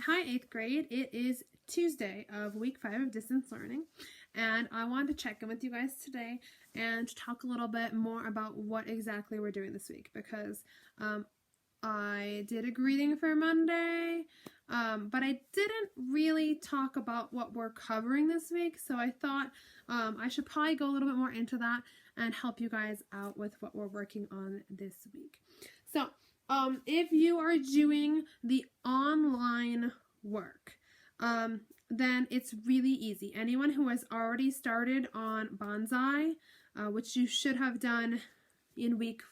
Hi, 8th grade. It is Tuesday of week 5 of distance learning, and I wanted to check in with you guys today and talk a little bit more about what exactly we're doing this week, because I did a greeting for Monday, but I didn't really talk about what we're covering this week, so I thought I should probably go a little bit more into that and help you guys out with what we're working on this week. So, if you are doing the online work, then it's really easy. Anyone who has already started on Bonsai, which you should have done in week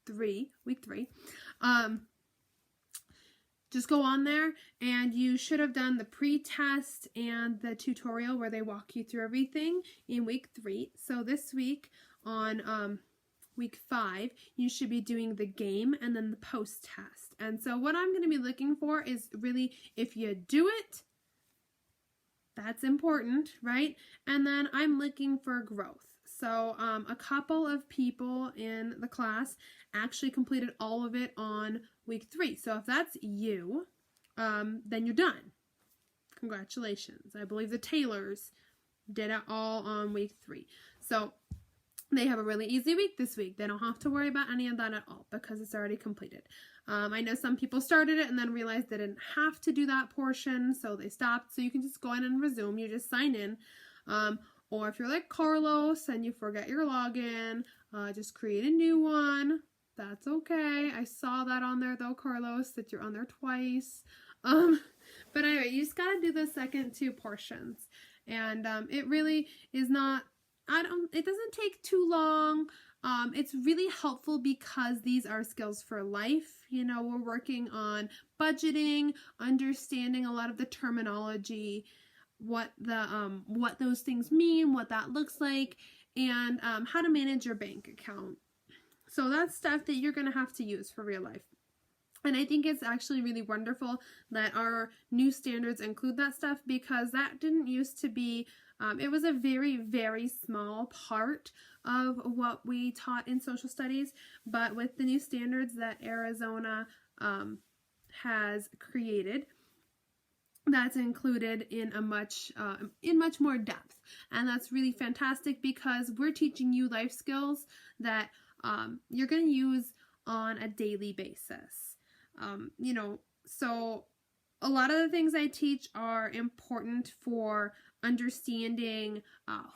3, just go on there and you should have done the pre-test and the tutorial where they walk you through everything in week 3. So this week on week 5, you should be doing the game and then the post-test. And so what I'm going to be looking for is really if you do it, that's important, right? And then I'm looking for growth. So a couple of people in the class actually completed all of it on week 3. So if that's you, then you're done. Congratulations. I believe the Taylors did it all on week 3. So they have a really easy week this week. They don't have to worry about any of that at all because it's already completed. I know some people started it and then realized they didn't have to do that portion, so they stopped. So you can just go in and resume. You just sign in. Or if you're like Carlos and you forget your login, just create a new one. That's okay. I saw that on there though, Carlos, that you're on there twice. But anyway, you just gotta do the second 2 portions. And it really is not, it doesn't take too long. It's really helpful because these are skills for life. You know, we're working on budgeting, understanding a lot of the terminology, what those things mean, what that looks like, and how to manage your bank account. So that's stuff that you're going to have to use for real life. And I think it's actually really wonderful that our new standards include that stuff, because that didn't used to be, it was a very, very small part of what we taught in social studies. But with the new standards that Arizona has created, that's included in a much more depth. And that's really fantastic because we're teaching you life skills that you're going to use on a daily basis. You know, so a lot of the things I teach are important for understanding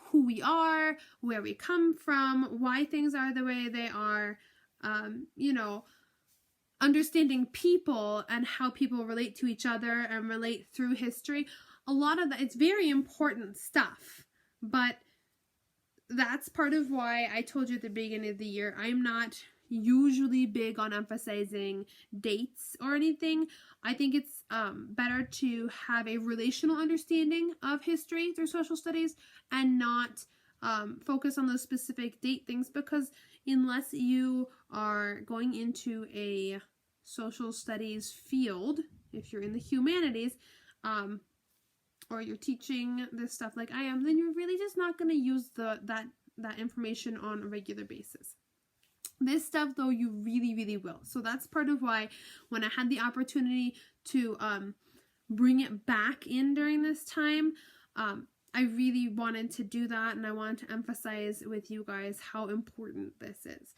who we are, where we come from, why things are the way they are, you know, understanding people and how people relate to each other and relate through history. A lot of that, it's very important stuff, but that's part of why I told you at the beginning of the year, I'm not usually big on emphasizing dates or anything. I think it's better to have a relational understanding of history through social studies and not focus on those specific date things, because unless you are going into a social studies field, if you're in the humanities, or you're teaching this stuff like I am, then you're really just not going to use that information on a regular basis. This stuff, though, you really, really will. So that's part of why when I had the opportunity to bring it back in during this time, I really wanted to do that, and I wanted to emphasize with you guys how important this is.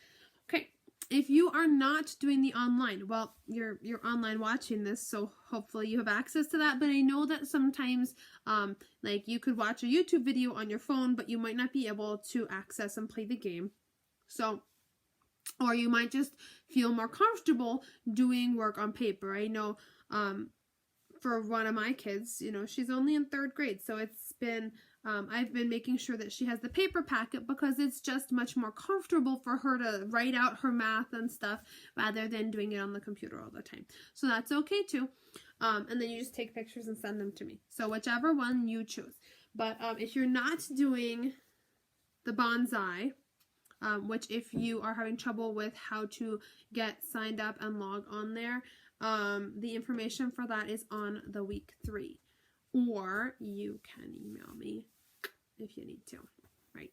Okay, if you are not doing the online, well, you're online watching this, so hopefully you have access to that, but I know that sometimes, like you could watch a YouTube video on your phone, but you might not be able to access and play the game. So, or you might just feel more comfortable doing work on paper. I know, for one of my kids, you know, she's only in 3rd grade, so it's been, I've been making sure that she has the paper packet because it's just much more comfortable for her to write out her math and stuff rather than doing it on the computer all the time. So that's okay too. And then you just take pictures and send them to me. So whichever one you choose. But if you're not doing the Bonsai, which if you are having trouble with how to get signed up and log on there, the information for that is on the week 3, or you can email me if you need to, right?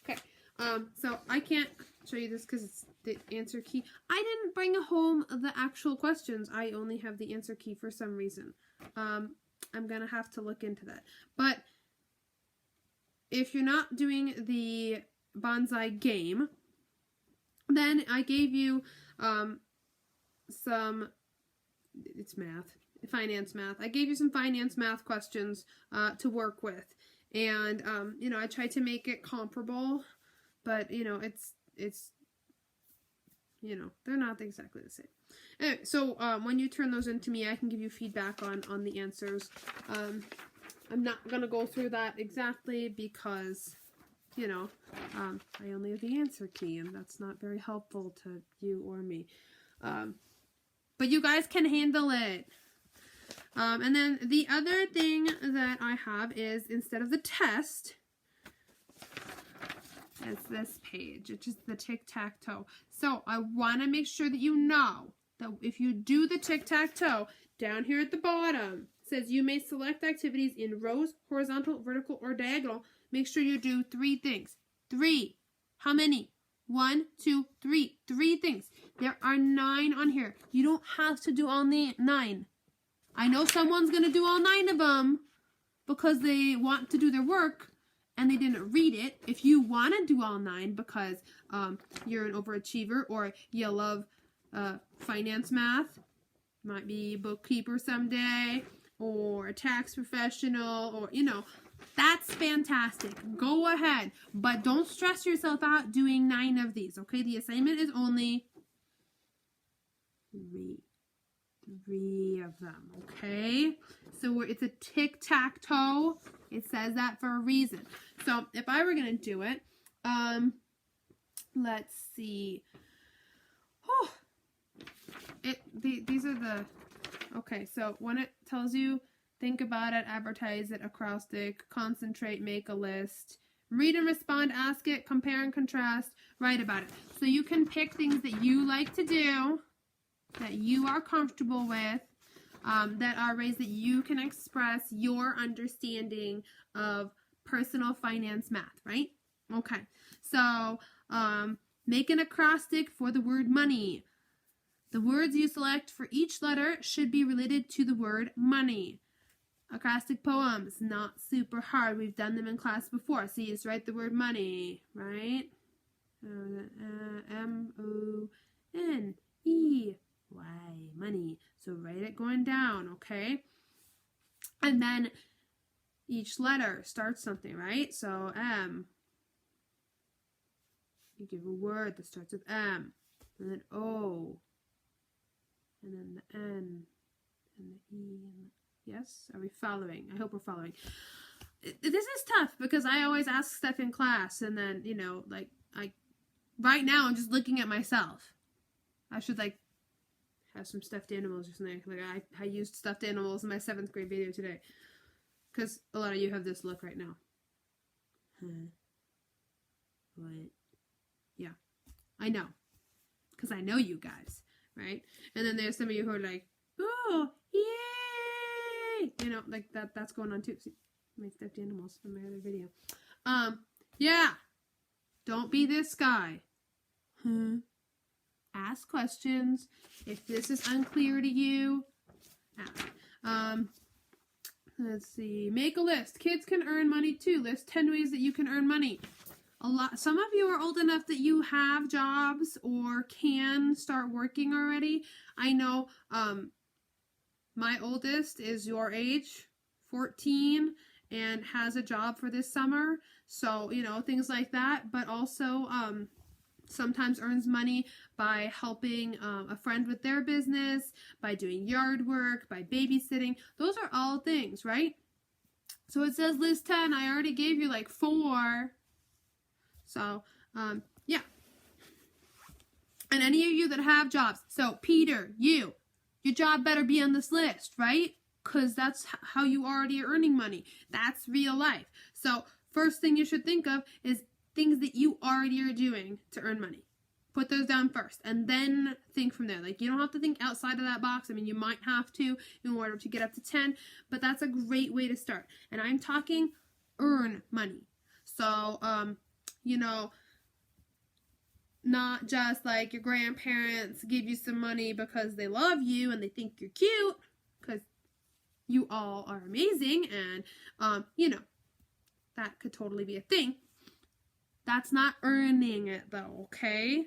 Okay. So I can't show you this because it's the answer key. I didn't bring home the actual questions. I only have the answer key for some reason. I'm going to have to look into that. But if you're not doing the bonsai game, then I gave you it's math, finance math. I gave you some finance math questions to work with. And, you know, I tried to make it comparable, but, you know, it's you know, they're not exactly the same. Anyway, so when you turn those into me, I can give you feedback on the answers. I'm not going to go through that exactly because, you know, I only have the answer key, and that's not very helpful to you or me. But you guys can handle it. And then the other thing that I have is, instead of the test, it's this page. It's just the tic-tac-toe. So I want to make sure that you know that if you do the tic-tac-toe, down here at the bottom, it says you may select activities in rows, horizontal, vertical, or diagonal. Make sure you do 3 things. 3. How many? 1, 2, 3. 3 things. There are 9 on here. You don't have to do all 9. I know someone's going to do all 9 of them because they want to do their work and they didn't read it. If you want to do all 9 because you're an overachiever or you love finance math, might be a bookkeeper someday or a tax professional, or, you know, that's fantastic. Go ahead, but don't stress yourself out doing 9 of these, okay? The assignment is only 3 of them, okay? So it's a tic-tac-toe. It says that for a reason. So if I were going to do it, let's see. Oh, these are the, okay, so when it tells you, think about it, advertise it, acrostic, concentrate, make a list, read and respond, ask it, compare and contrast, write about it. So you can pick things that you like to do, that you are comfortable with, that are ways that you can express your understanding of personal finance math, right? Okay, so make an acrostic for the word money. The words you select for each letter should be related to the word money. Acrostic poems, not super hard. We've done them in class before. So you just write the word money, right? M-O-N-E-Y, money. So write it going down, okay? And then each letter starts something, right? So M. You give a word that starts with M. And then O. And then the N. And the E. And yes? Are we following? I hope we're following. This is tough because I always ask stuff in class and then, you know, like, right now I'm just looking at myself. I should, like, have some stuffed animals or something. Like, I used stuffed animals in my 7th grade video today. Because a lot of you have this look right now. Huh? What? Yeah. I know. Because I know you guys, right? And then there's some of you who are like, oh, yay! You know, like that's going on too. See, my stuffed animals from my other video. Yeah. Don't be this guy. Huh? Ask questions. If this is unclear to you, ask. Let's see. Make a list. Kids can earn money too. List 10 ways that you can earn money. Some of you are old enough that you have jobs or can start working already. I know my oldest is your age, 14, and has a job for this summer. So, you know, things like that. But also sometimes earns money by helping a friend with their business, by doing yard work, by babysitting. Those are all things, right? So it says list 10. I already gave you like 4. So, yeah. And any of you that have jobs. So, Peter, your job better be on this list, right? Because that's how you already are earning money. That's real life. So, first thing you should think of is things that you already are doing to earn money. Put those down first and then think from there. Like, you don't have to think outside of that box. I mean, you might have to in order to get up to 10, but that's a great way to start. And I'm talking earn money. So, you know, not just like your grandparents give you some money because they love you and they think you're cute, because you all are amazing, and that could totally be a thing. That's not earning it though, okay?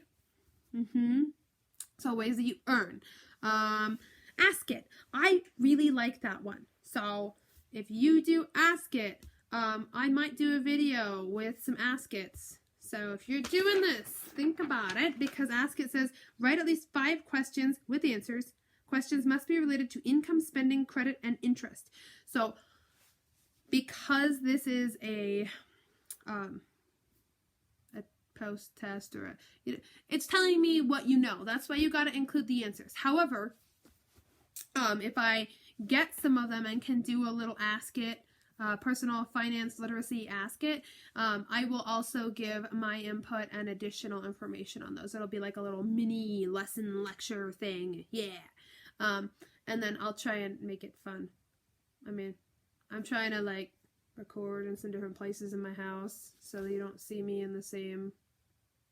So ways that you earn. Ask It. I really like that one. So if you do Ask It, I might do a video with some Ask It's. So if you're doing this, think about it, because Ask It says, write at least 5 questions with answers. Questions must be related to income, spending, credit, and interest. So because this is a post test, or it's telling me what you know. That's why you got to include the answers. However, if I get some of them and can do a little Ask It, personal finance literacy Ask It, I will also give my input and additional information on those. It'll be like a little mini lesson lecture thing. Yeah. And then I'll try and make it fun. I mean, I'm trying to like record in some different places in my house so you don't see me in the same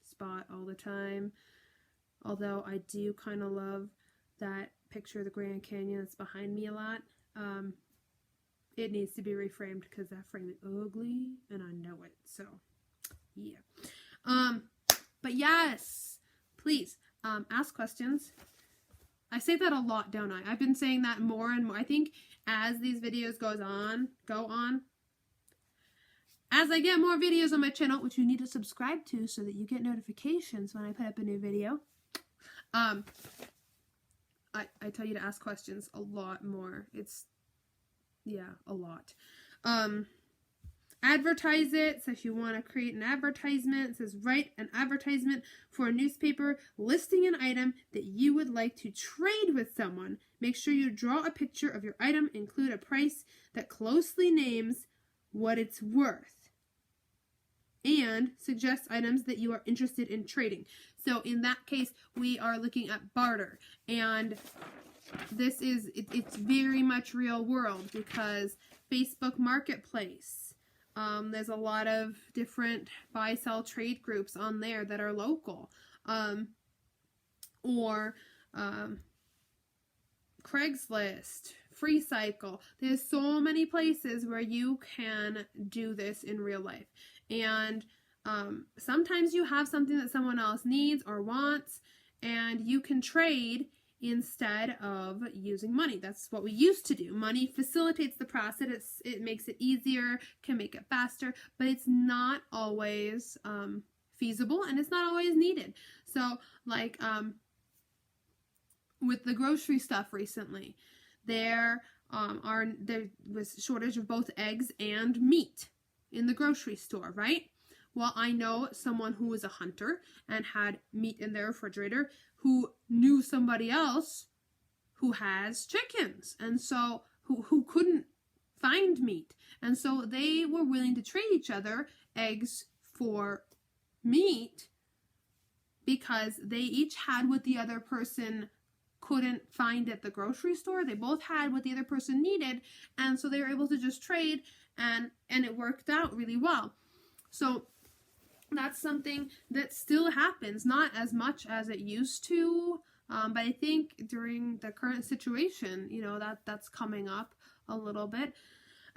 spot all the time. Although I do kind of love that picture of the Grand Canyon that's behind me a lot. It needs to be reframed because that frame is ugly and I know it. So yeah. But yes, please ask questions. I say that a lot, don't I? I've been saying that more and more. I think as these videos go on, as I get more videos on my channel, which you need to subscribe to so that you get notifications when I put up a new video, I tell you to ask questions a lot more. A lot. Advertise it. So if you want to create an advertisement, it says write an advertisement for a newspaper listing an item that you would like to trade with someone. Make sure you draw a picture of your item, include a price that closely names what it's worth, and suggest items that you are interested in trading. So in that case, we are looking at barter, and this is, it's very much real world because Facebook Marketplace, there's a lot of different buy, sell, trade groups on there that are local, or Craigslist, FreeCycle. There's so many places where you can do this in real life. And sometimes you have something that someone else needs or wants, and you can trade instead of using money. That's what we used to do. Money facilitates the process. It makes it easier, can make it faster, but it's not always feasible, and it's not always needed. So like with the grocery stuff recently, there was a shortage of both eggs and meat in the grocery store, right? Well, I know someone who was a hunter and had meat in their refrigerator who knew somebody else who has chickens, and so who couldn't find meat. And so they were willing to trade each other eggs for meat because they each had what the other person couldn't find at the grocery store. They both had what the other person needed, and so they were able to just trade, and it worked out really well. So that's something that still happens, not as much as it used to, but I think during the current situation, that's coming up a little bit.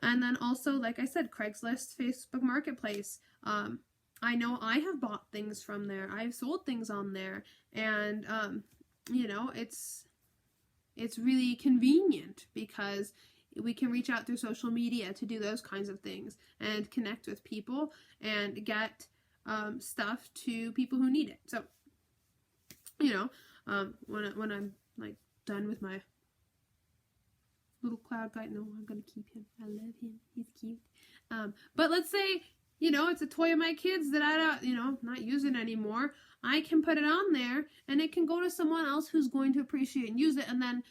And then also, like I said, Craigslist, Facebook Marketplace. I know I have bought things from there. I've sold things on there, and it's really convenient because we can reach out through social media to do those kinds of things and connect with people and get stuff to people who need it. So, when I'm like done with my little cloud guy, no, I'm gonna keep him. I love him. He's cute. But let's say, it's a toy of my kids that I don't, not using anymore. I can put it on there and it can go to someone else who's going to appreciate and use it. And then,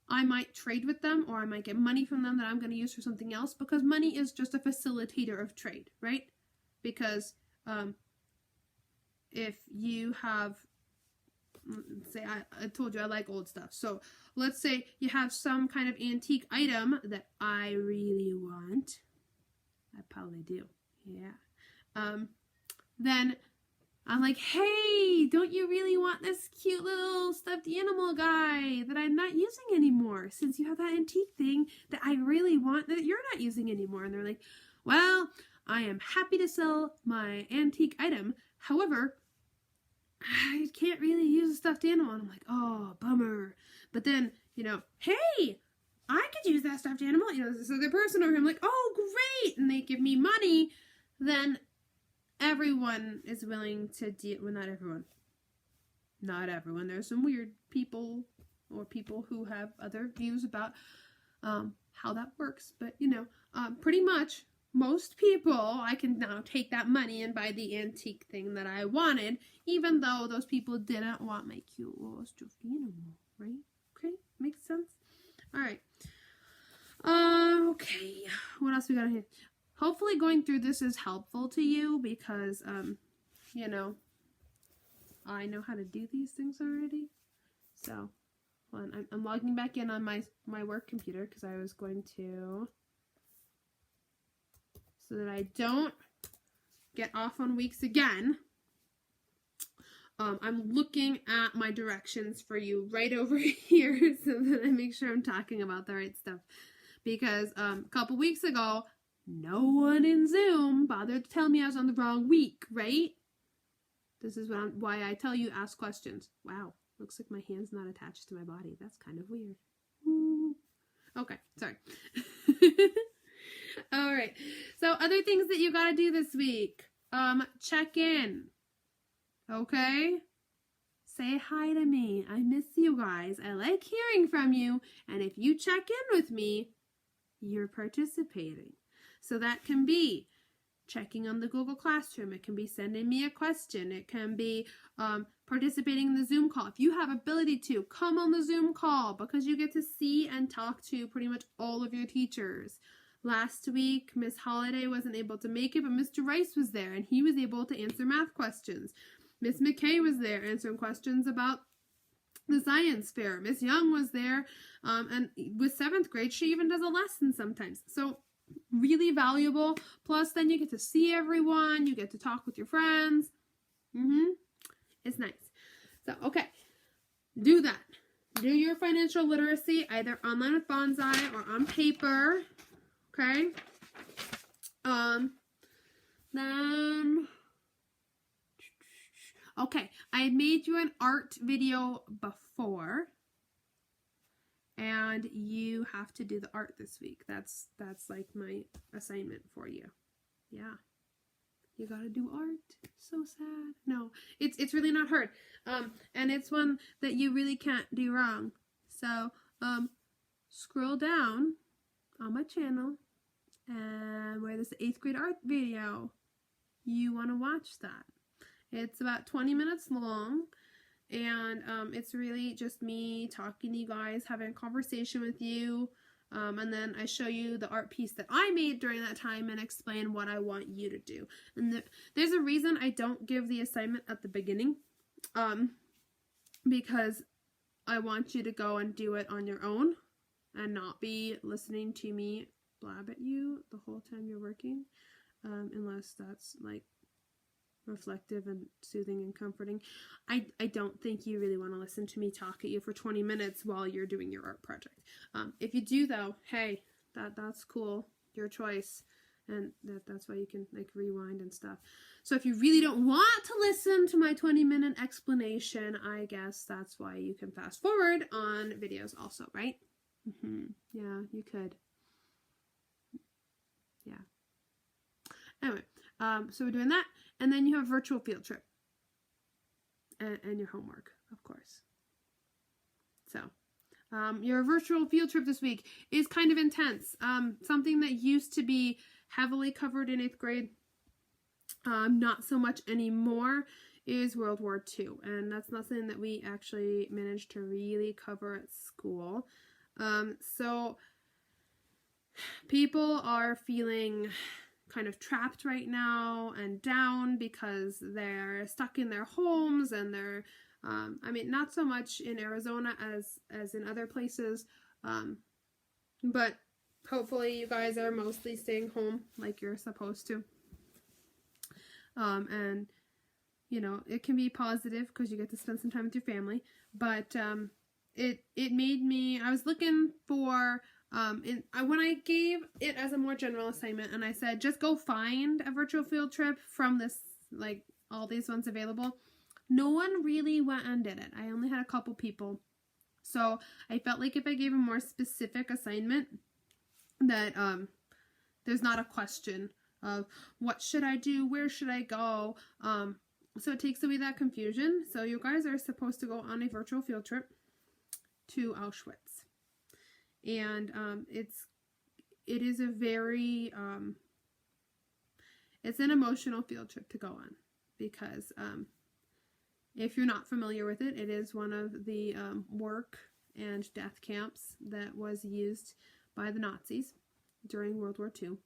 I might trade with them, or I might get money from them that I'm going to use for something else, because money is just a facilitator of trade, right? Because if you have, say, I told you I like old stuff. So let's say you have some kind of antique item that I really want. I probably do. Yeah. Then I'm like, hey, don't you really want this cute little stuffed animal guy that I'm not using anymore, since you have that antique thing that I really want that you're not using anymore? And they're like, well, I am happy to sell my antique item. However, I can't really use a stuffed animal. And I'm like, oh, bummer. But then, hey, I could use that stuffed animal. This other person over here, I'm like, oh, great. And they give me money. Then everyone is willing to deal. Well, not everyone. Not everyone. There's some weird people or people who have other views about how that works. But, pretty much most people, I can now take that money and buy the antique thing that I wanted, even though those people didn't want my cute little stuffed animal, right? Okay, makes sense? All right. Okay, what else we got here? Hopefully going through this is helpful to you because, I know how to do these things already. So, I'm logging back in on my work computer because I was going to, so that I don't get off on weeks again. I'm looking at my directions for you right over here so that I make sure I'm talking about the right stuff. Because a couple weeks ago, no one in Zoom bothered to tell me I was on the wrong week, right? This is why I tell you ask questions. Wow, looks like my hand's not attached to my body. That's kind of weird. Ooh. Okay, sorry. All right. So other things that you got to do this week. Check in. Okay? Say hi to me. I miss you guys. I like hearing from you. And if you check in with me, you're participating. So that can be checking on the Google Classroom. It can be sending me a question. It can be participating in the Zoom call. If you have ability to, come on the Zoom call because you get to see and talk to pretty much all of your teachers. Last week, Miss Holiday wasn't able to make it, but Mr. Rice was there and he was able to answer math questions. Miss McKay was there answering questions about the science fair. Miss Young was there, and with 7th grade, she even does a lesson sometimes. So really valuable. Plus, then you get to see everyone. You get to talk with your friends. It's nice. So, okay. Do that. Do your financial literacy either online with Bonsai or on paper. Okay? Then... Okay, I made you an art video before, and you have to do the art this week. That's like my assignment for you. Yeah, you gotta do art. So sad. No, it's really not hard. And it's one that you really can't do wrong. So, scroll down on my channel, and where there's the 8th grade art video, you want to watch that. It's about 20 minutes long, and it's really just me talking to you guys, having a conversation with you, and then I show you the art piece that I made during that time and explain what I want you to do. And there's a reason I don't give the assignment at the beginning, because I want you to go and do it on your own and not be listening to me blab at you the whole time you're working, unless that's like reflective and soothing and comforting. I don't think you really want to listen to me talk at you for 20 minutes while you're doing your art project. If you do though, hey, that's cool, your choice, and that's why you can like rewind and stuff. So if you really don't want to listen to my 20-minute explanation, I guess that's why you can fast forward on videos also, right? Yeah, you could. Yeah. Anyway, so we're doing that. And then you have a virtual field trip. And your homework, of course. So, your virtual field trip this week is kind of intense. Something that used to be heavily covered in 8th grade, not so much anymore, is World War II. And that's not something that we actually managed to really cover at school. So, people are feeling kind of trapped right now and down because they're stuck in their homes, and they're not so much in Arizona as in other places, but hopefully you guys are mostly staying home like you're supposed to, and you know, it can be positive because you get to spend some time with your family, but it made me, I was looking for, when I gave it as a more general assignment and I said, just go find a virtual field trip from this, like all these ones available, no one really went and did it. I only had a couple people. So I felt like if I gave a more specific assignment, that there's not a question of what should I do, where should I go, so it takes away that confusion. So you guys are supposed to go on a virtual field trip to Auschwitz, and it is a very it's an emotional field trip to go on, because if you're not familiar with it, it is one of the work and death camps that was used by the Nazis during World War II.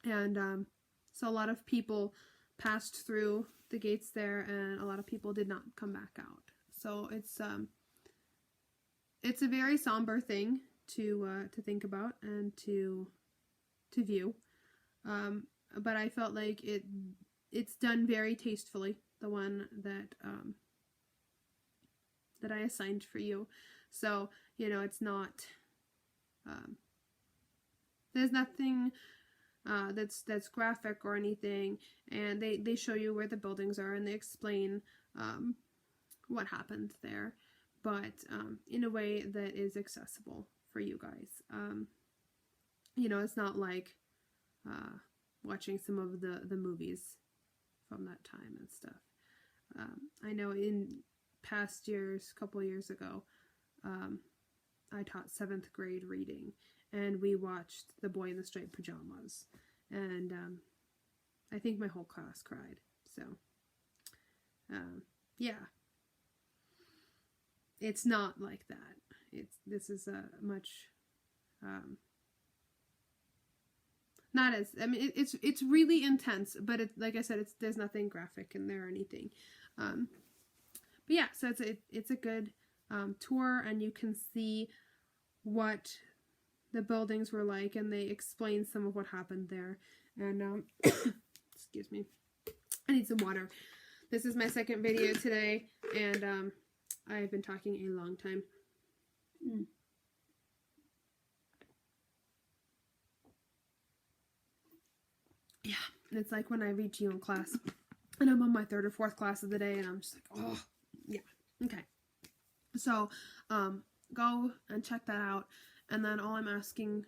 And so a lot of people passed through the gates there, and a lot of people did not come back out. So it's a very somber thing to think about and to view. But I felt like it's done very tastefully, the one that that I assigned for you. So, you know, it's not there's nothing that's graphic or anything, and they show you where the buildings are, and they explain what happened there, but in a way that is accessible for you guys. You know, it's not like watching some of the movies from that time and stuff. I know in past years, a couple years ago, I taught 7th grade reading, and we watched The Boy in the Striped Pajamas, and I think my whole class cried. So yeah, it's not like that. This is a much not as, I mean, it's really intense, but it, like I said, there's nothing graphic in there or anything. But yeah, so it's a good tour, and you can see what the buildings were like, and they explain some of what happened there. And excuse me, I need some water. This is my second video today, and I've been talking a long time. Yeah, it's like when I read to you in class, and I'm on my 3rd or 4th class of the day, and I'm just like, oh, yeah, okay. So, go and check that out, and then all I'm asking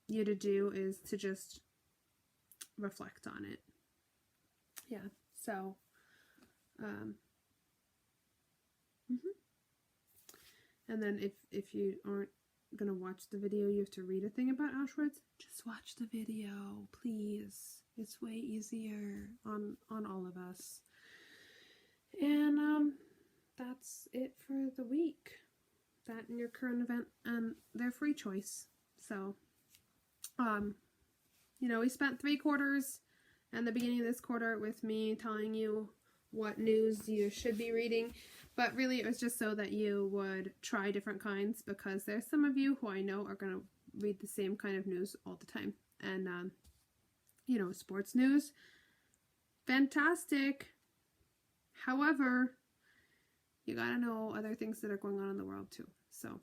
you to do is to just reflect on it. Yeah, so, and then if you aren't gonna watch the video, you have to read a thing about Auschwitz, just watch the video, please. It's way easier on all of us. And that's it for the week. That and your current event and their free choice. So you know, we spent 3 quarters and the beginning of this quarter with me telling you what news you should be reading, but really it was just so that you would try different kinds, because there's some of you who I know are going to read the same kind of news all the time. And you know, sports news, fantastic. However, you gotta know other things that are going on in the world too. So,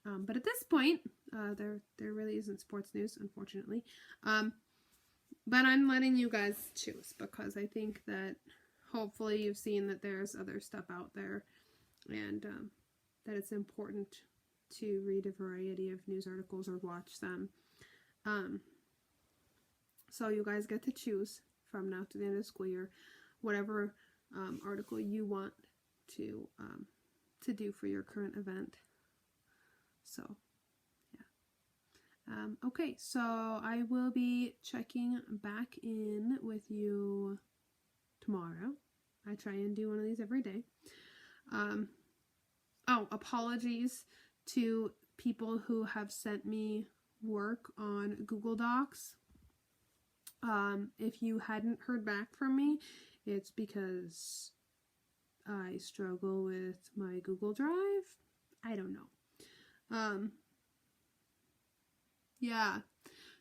but at this point, there really isn't sports news, unfortunately. But I'm letting you guys choose, because I think that hopefully you've seen that there's other stuff out there, and that it's important to read a variety of news articles or watch them. So you guys get to choose from now to the end of the school year whatever article you want to do for your current event. So yeah. Okay, so I will be checking back in with you tomorrow. I try and do one of these every day. Oh, apologies to people who have sent me work on Google Docs. If you hadn't heard back from me, it's because I struggle with my Google Drive. I don't know. Yeah.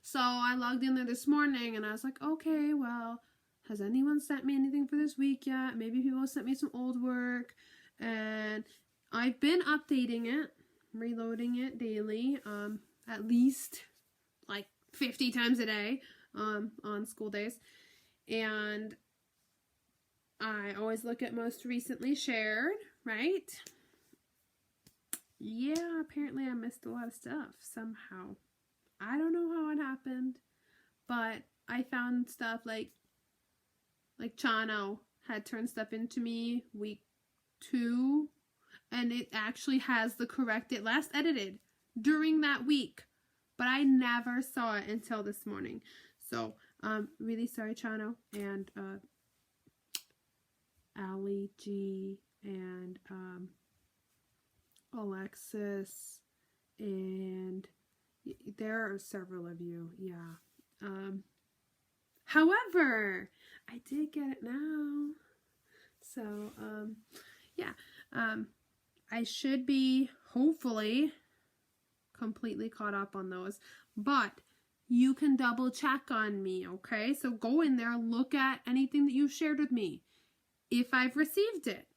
So I logged in there this morning and I was like, okay, well, has anyone sent me anything for this week yet? Maybe people sent me some old work. And I've been updating it, reloading it daily, at least like 50 times a day on school days. And I always look at most recently shared, right? Yeah, apparently I missed a lot of stuff somehow. I don't know how it happened, but I found stuff like Chano had turned stuff into me week 2, and it actually has the corrected, last edited during that week, but I never saw it until this morning. So, really sorry, Chano, and Allie G, and Alexis, and there are several of you, yeah. However, I did get it now. So, yeah. I should be, hopefully, completely caught up on those. But you can double check on me, okay? So go in there, look at anything that you've shared with me. If I've received it.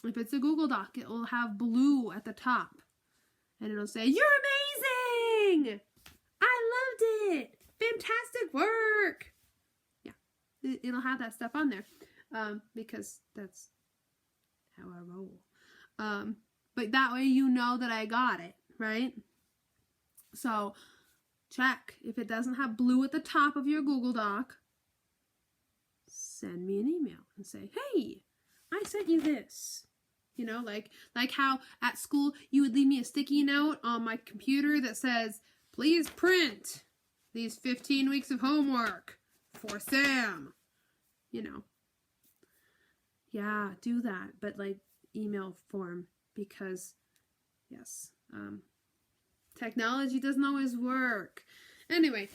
If it's a Google Doc, it will have blue at the top. And it'll say, "You're amazing! I loved it! Fantastic work!" Yeah, it'll have that stuff on there. Because that's how I roll. But that way you know that I got it, right? So, check. If it doesn't have blue at the top of your Google Doc, send me an email and say, "Hey, I sent you this." You know, like how at school you would leave me a sticky note on my computer that says, "Please print these 15 weeks of homework for Sam." You know. Yeah, do that, but like email form, because yes, technology doesn't always work. Anyway,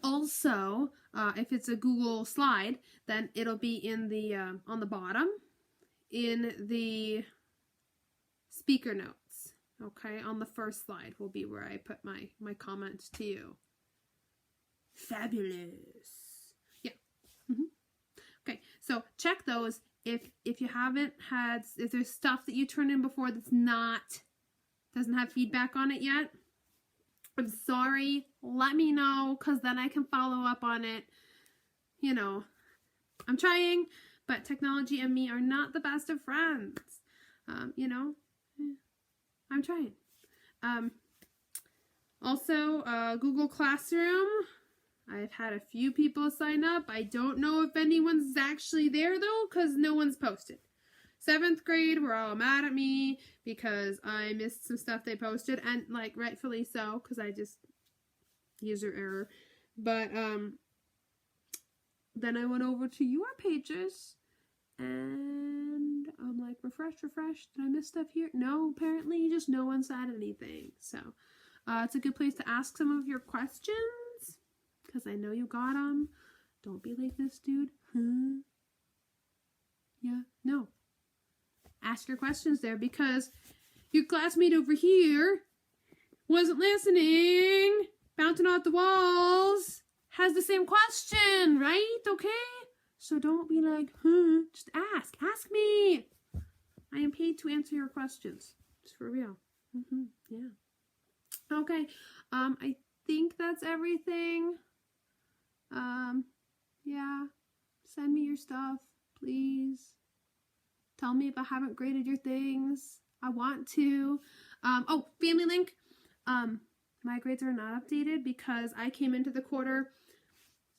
also, if it's a Google slide, then it'll be in the on the bottom in the speaker notes. Okay, on the first slide will be where I put my comment to you. Fabulous. Yeah. Okay, so check those. If you haven't had, if there's stuff that you turned in before that's doesn't have feedback on it yet, I'm sorry. Let me know, because then I can follow up on it. You know, I'm trying, but technology and me are not the best of friends. You know, I'm trying. Also, Google Classroom. I've had a few people sign up. I don't know if anyone's actually there, though, because no one's posted. 7th grade were all mad at me because I missed some stuff they posted, and, like, rightfully so, because I just user error. But, then I went over to your pages, and I'm like, refresh. Did I miss stuff here? No, apparently just no one said anything. So, it's a good place to ask some of your questions, because I know you got them. Don't be like this dude. Huh? Yeah, no. Ask your questions there, because your classmate over here wasn't listening, bouncing off the walls, has the same question, right? Okay? So don't be like, just ask. Ask me. I am paid to answer your questions. It's for real. Yeah. Okay. I think that's everything. Yeah. Send me your stuff, please. Tell me if I haven't graded your things. I want to. Oh, Family Link. My grades are not updated because I came into the quarter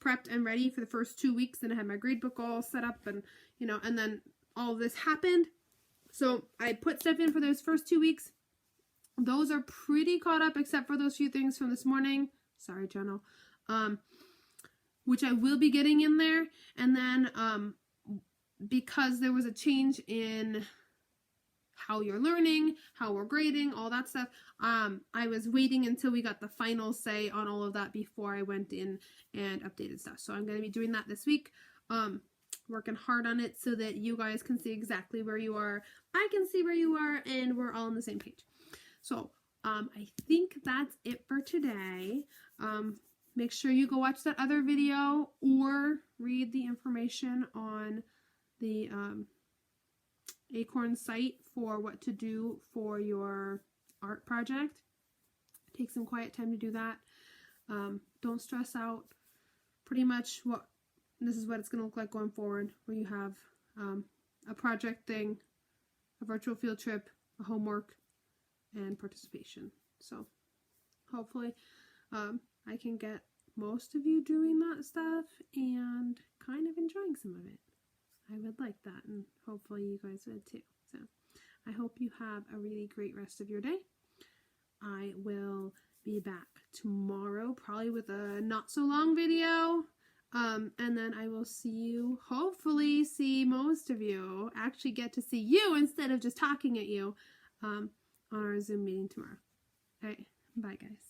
prepped and ready for the first 2 weeks, and I had my grade book all set up, and and then all this happened. So I put stuff in for those first 2 weeks. Those are pretty caught up, except for those few things from this morning. Sorry, Jono. Which I will be getting in there. And then, because there was a change in how you're learning, how we're grading, all that stuff, I was waiting until we got the final say on all of that before I went in and updated stuff. So I'm going to be doing that this week, working hard on it so that you guys can see exactly where you are, I can see where you are, and we're all on the same page. So I think that's it for today. make sure you go watch that other video or read the information on the Acorn site for what to do for your art project. Take some quiet time to do that. Don't stress out. Pretty much this is what it's going to look like going forward, where you have a project thing, a virtual field trip, a homework, and participation. So hopefully I can get most of you doing that stuff and kind of enjoying some of it. I would like that, and hopefully you guys would too. So I hope you have a really great rest of your day. I will be back tomorrow, probably with a not so long video. And then I will hopefully see most of you, actually get to see you instead of just talking at you, on our Zoom meeting tomorrow. All right, bye guys.